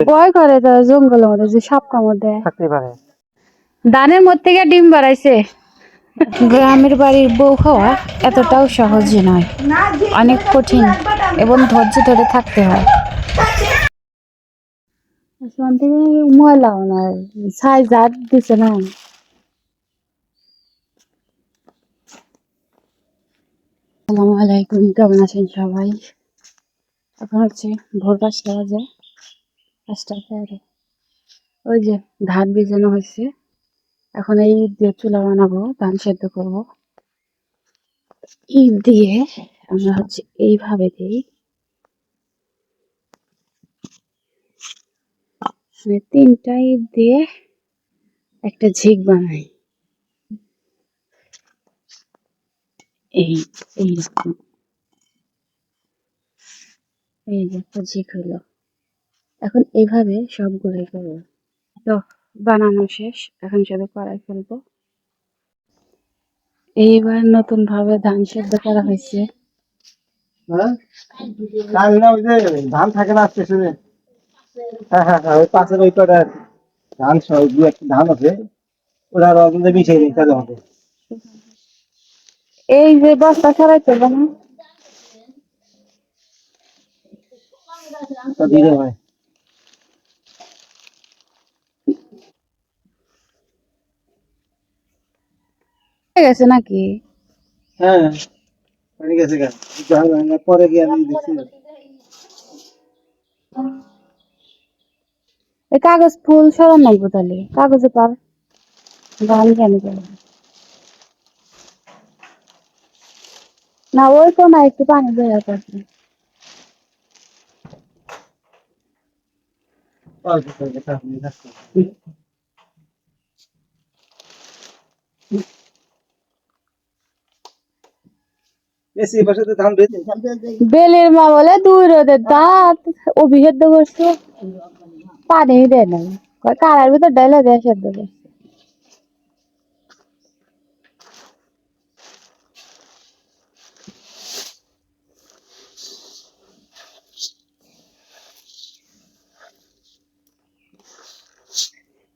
ভয় করে তো জঙ্গলের মধ্যে যে সাপ কামড় দেয় থাকতে পারে। ধানের মধ্যে থেকে ডিম বাড়াইছে। গ্রামের বাড়ির বউ হওয়া এতটাও সহজ নয়, অনেক কঠিন এবং ধৈর্য ধরে থাকতে হয়। ময়লাও নয়, ছাই জাত দিছে না। আসসালামু আলাইকুম, কেমন আছেন সবাই? এখন হচ্ছে ভোর 5টা বাজে, 5টা পরে। ওই যে ধান ভিজানো হয়েছে, এখন এই ঈদ দিয়ে চুলা বানাবো, ধান সেদ্ধ করবো। ঈদ দিয়ে আমরা হচ্ছে এইভাবে দিই, মানে 3টা ঈদ দিয়ে একটা ঝিক বানাই। এই এইরকম, এই যে একটা ঝিক হইলো। এখন এইভাবে সবগুলোই করবো। তো বানানো শেষ, এখন শুধু কড়াই ফেলবো। এইবার নতুন ভাবে ধান সেদ্ধ করা হয়েছে। হ্যাঁ, ওই যে ধান থাকে না স্টেশনে। হ্যাঁ হ্যাঁ হ্যাঁ, ওই পাশের ওই কটা ধান সহ দু একটা ধান আছে, ওরা রঙ মিশিয়ে নিতে হবে। এই যে বস্তা ছড়াইতে হবে না, দিতে হয়। হয়ে গেছে নাকি? হ্যাঁ, হয়ে গেছে গা। পরে গিয়ে আমি দেখছি। এই কাগজ ফুল সরান লাগবো, তাহলে কাগজে পার ধান কেন করবো না? ওই তো না, একটু পানি দেওয়া আছে। বেশি পাশে তো ধান বেশি। বেলের মা বলে দুই রোদের দাঁত অভিষেদ্ধ করছো, পানি দেয় না, কারার ভিতর ডাইলে দেয় সেদ্ধ করছে।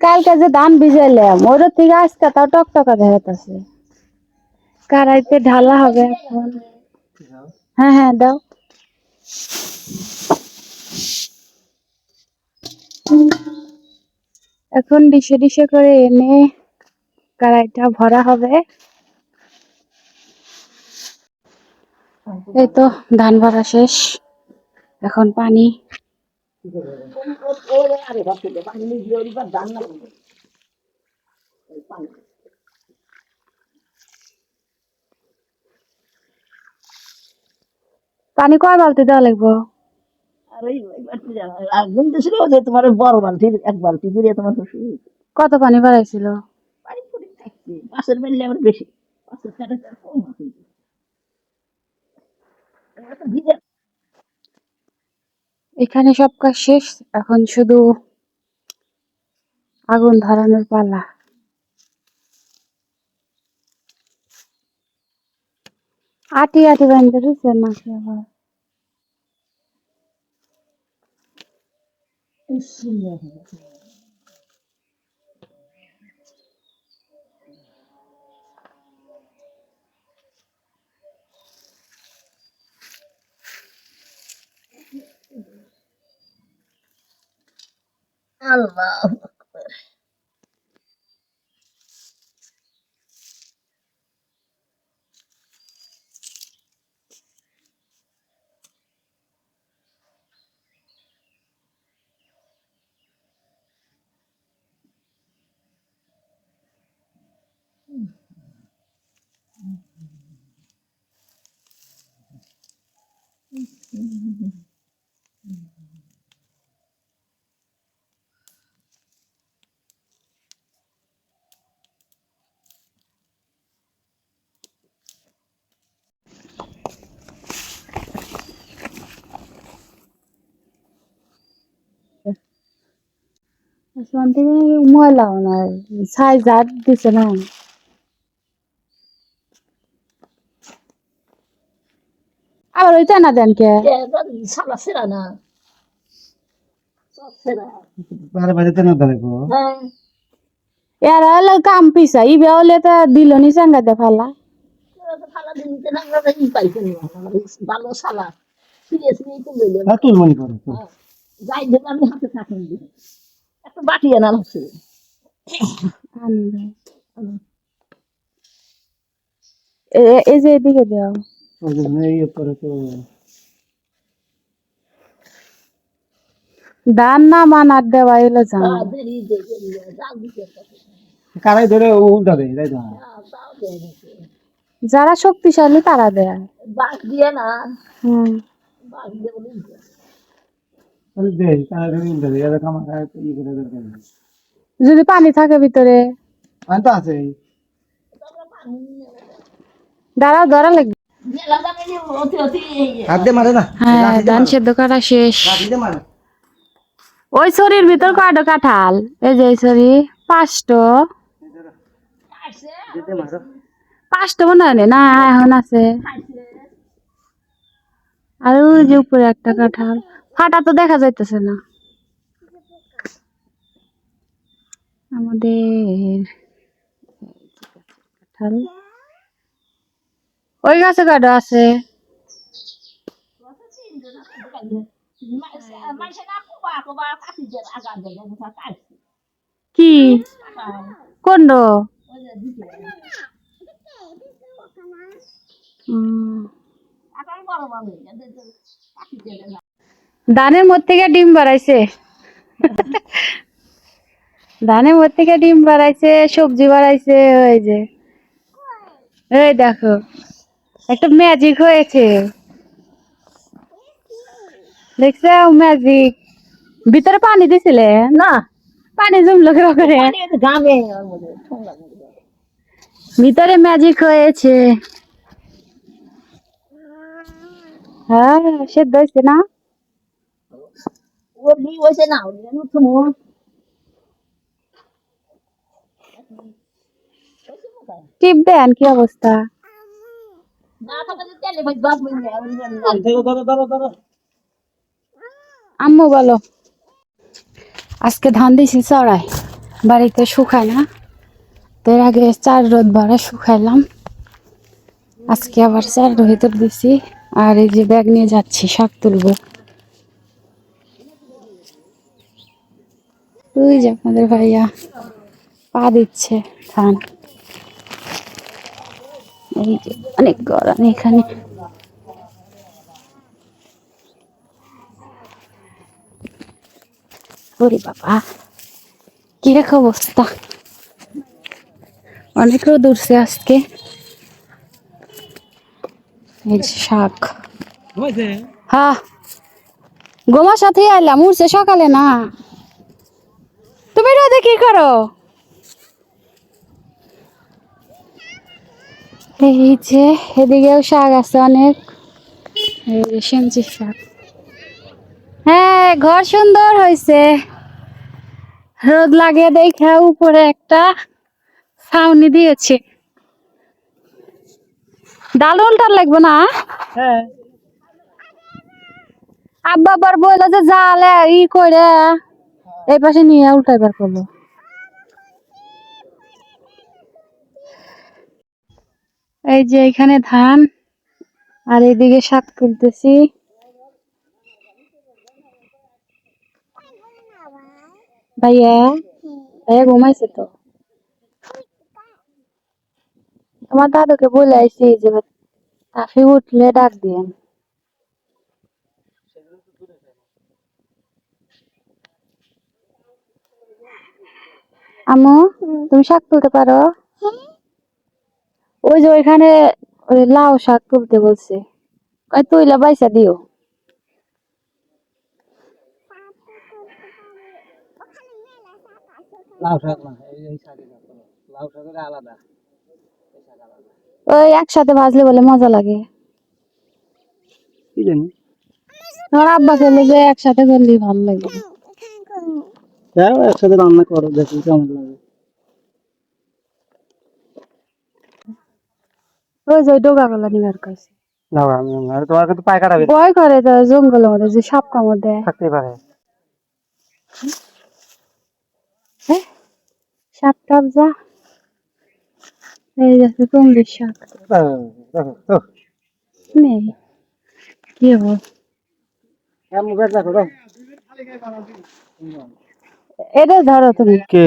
কালকে যে ধান ভিজাইলাম ওর থেকে আজকে তাও টকটকা দেখাতেছে। কারাইতে ঢালা হবে এখন। হ্যাঁ হ্যাঁ দাও। এখন ডিশে ডিশে করে এনে কড়াইটা ভরা হবে। এই তো ধান ভরা শেষ, এখন পানি। পানি কয় বালতি দেওয়া লাগবো? তোমার বড় বালতির এক বালতি করে তোমার কত পানি বাড়াইছিল? পানি পরে থাকছে মাছের মেললে আবার বেশি মাছের কাটা কম আছে। এখানে সব কাজ শেষ, এখন শুধু আগুন ধরানোর পালা। আটি আটি বান্ধে রয়েছে নাকি আবার? আল্লাহ ময়লাও নয়, ছাই জাত দিছে না। আবার ওই টানা দেন কে? সালা সেরা না বারে বারে তেন দাঁড়াবো এরা হলো কাম পিসা ই বেহলে তো দিল নি চাঙ্গাতে ফালা ভালো সালা সিরিয়াসলি তো বললাম হ্যাঁ তুল মনে করো যাই দেব আমি হাতে থাকুন একটা বাটি আনা লাগছে এই যে এদিকে দাও ওই জন্য এই করে তো দান না মানার দেওয়া এলো জানা দেরি দেরি যাও দিতে কারাই ধরে উল্টা দেয় তাই তো তাও দেরি যারা শক্তিশালী তারা দেয় বাস দিয়ে না হুম বাস দিয়ে বলি তাহলে দেয় কারাই ধরে উল্টা দেয় এদের আমার ই করে দরকার নেই যদি পানি থাকে ভিতরে আমি তো আছেই দাঁড়াও ধরা লাগবে মেলা দামে যে অতি অতি হাত দিয়ে মারে না হ্যাঁ ধান সেদ্ধ করা শেষ লাঠি দিয়ে মারে ওই শরীর ভিতর কয়টা কাঁঠাল এই যে শরীর পাঁচটো দিতে মারো পাঁচটো মনে হয় না এখন আছে আর ওই যে উপরে একটা কাঁঠাল ফাটা তো দেখা যাইতেছে না আমাদের কাঁঠাল ওই গাছে কয়টা আছে মানুষের না কোবা কোবা কাটি যে আগা দেয় না কাটছে কি কোন এখন বড় মানুষ কাটি যে ধানের মধ্যে থেকে ডিম বাড়াইছে ধানের মধ্যে থেকে ডিম বাড়াইছে সবজি বাড়াইছে ওই যে এই দেখো একটা ম্যাজিক হয়েছে দেখছো ম্যাজিক ভিতরে পানি দিছিলে না পানি জমলো কেউ করে গামে ভিতরে ম্যাজিক হয়েছে হ্যাঁ সেদ্ধ হয়েছে না ও নি হইছে না তুমি টিপ দেন কি অবস্থা না থাকা যে তেলে ভাই বাদ বই ধরো ধরো ধরো ধরো আম্মু বলো আজকে ধান দিয়েছি চড়াই বাড়িতে শুকায় না তো এর আগে 4 রোদ বাড়া শুকাইলাম আজকে আবার 4 ভিতর দিছি আর এই যে ব্যাগ নিয়ে যাচ্ছি শাক তুলবো ওই যে আপনাদের ভাইয়া পা দিচ্ছে ধান এই যে অনেক গরম এখানে ওরে বাবা কিরকম অবস্থা অনেক রোদ উঠছে আজকে এই যে শাক হয়েছে হ্যাঁ গোমার সাথে আইলাম উঠছে সকালে না তুমি রোদে কি করো এই যে এদিকেও শাক আছে অনেক এই যে সেমচি শাক হ্যাঁ ঘর সুন্দর হয়েছে রোদ লাগে দেখে উপরে একটা ছাউনি দিয়েছে ডাল উল্টার লাগবে না হ্যাঁ আব্বা আবার বললো যে জালে ই করে এই পাশে নিয়ে উল্টাইবার করলো এই যে এখানে ধান আর এইদিকে শাক তুলতেছি ভাইয়া ভাইয়া ঘুমাইছে তো তোমার দাদুকে বলে আইছি যে তাফি উঠলে ডাক দিয়েন আম্মু তুমি শাক তুলতে পারো ওই যে ওইখানে ওই লাউ শাক তুলতে বলছে কই তুইলা বাইসা দিও লাউ শাক না এই শাকের লাউ শাকের আলাদা ওই একসাথে ভাজলে বলে মজা লাগে কি জানি তোমার আব্বা খেলে যে একসাথে করলেই ভালো লাগে হ্যাঁ একসাথে রান্না করো দেখি কেমন লাগে ওই যে ডোগা গলা নিবার কাছে না আমি আর তোমার কাছে পায় কাটাবে ভয় করে তো জঙ্গলের মধ্যে যে সাপ কামড় দেয় থাকতে পারে হ্যাঁ, শাক টাক যা এই যাচ্ছে কুমড়ির শাক দেখো, দেখো, তো, নেই কি হবো মুখে দেখো, দেখো। এটা ধরো তুমি কে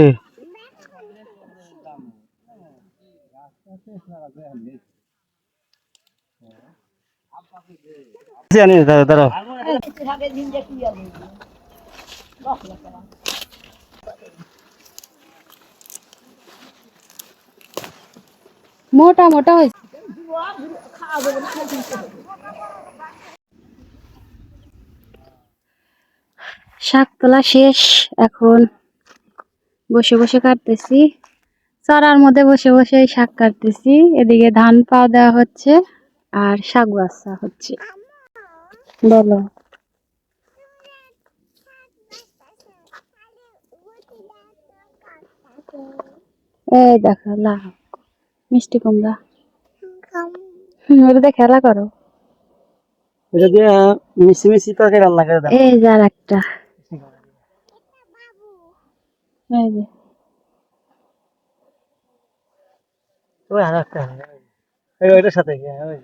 জানি, দাঁড়াও, দাঁড়াও। মোটা মোটা হয়েছে শাক তোলা শেষ এখন বসে বসে কাটতেছি চড়ার মধ্যে বসে বসে শাক কাটতেছি এদিকে ধান পাও দেওয়া হচ্ছে আর শাক বাছা হচ্ছে বলো এই দেখো লাউ মিষ্টি কুমড়া ওটা খেলা করো এটা দিয়ে মিশি মিশি তরকারি রান্না করে দাও। এই যে আর একটা এই যে ওই আর একটা, ওইটার সাথে ওই